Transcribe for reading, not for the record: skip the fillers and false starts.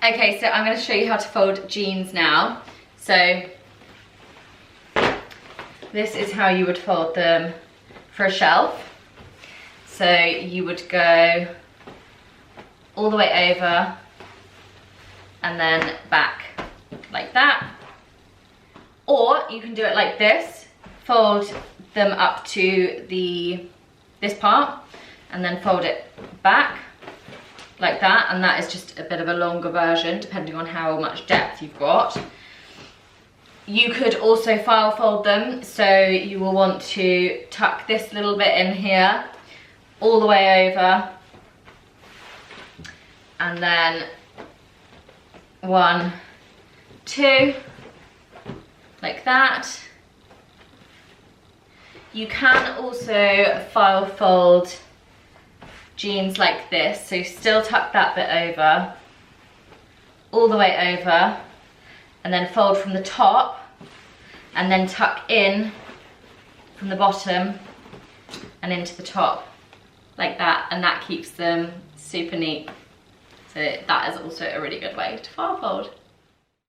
Okay, so I'm going to show you how to fold jeans now. So this is how you would fold them for a shelf. So you would go all the way over and then back like that. Or you can do it like this, fold them up to this part and then fold it back like that, and that is just a bit of a longer version depending on how much depth you've got. You could also file fold them, so you will want to tuck this little bit in here all the way over, and then 1, 2, like that. You can also file fold jeans like this, so still tuck that bit over, all the way over, and then fold from the top, and then tuck in from the bottom and into the top, like that, and that keeps them super neat. So that is also a really good way to file fold.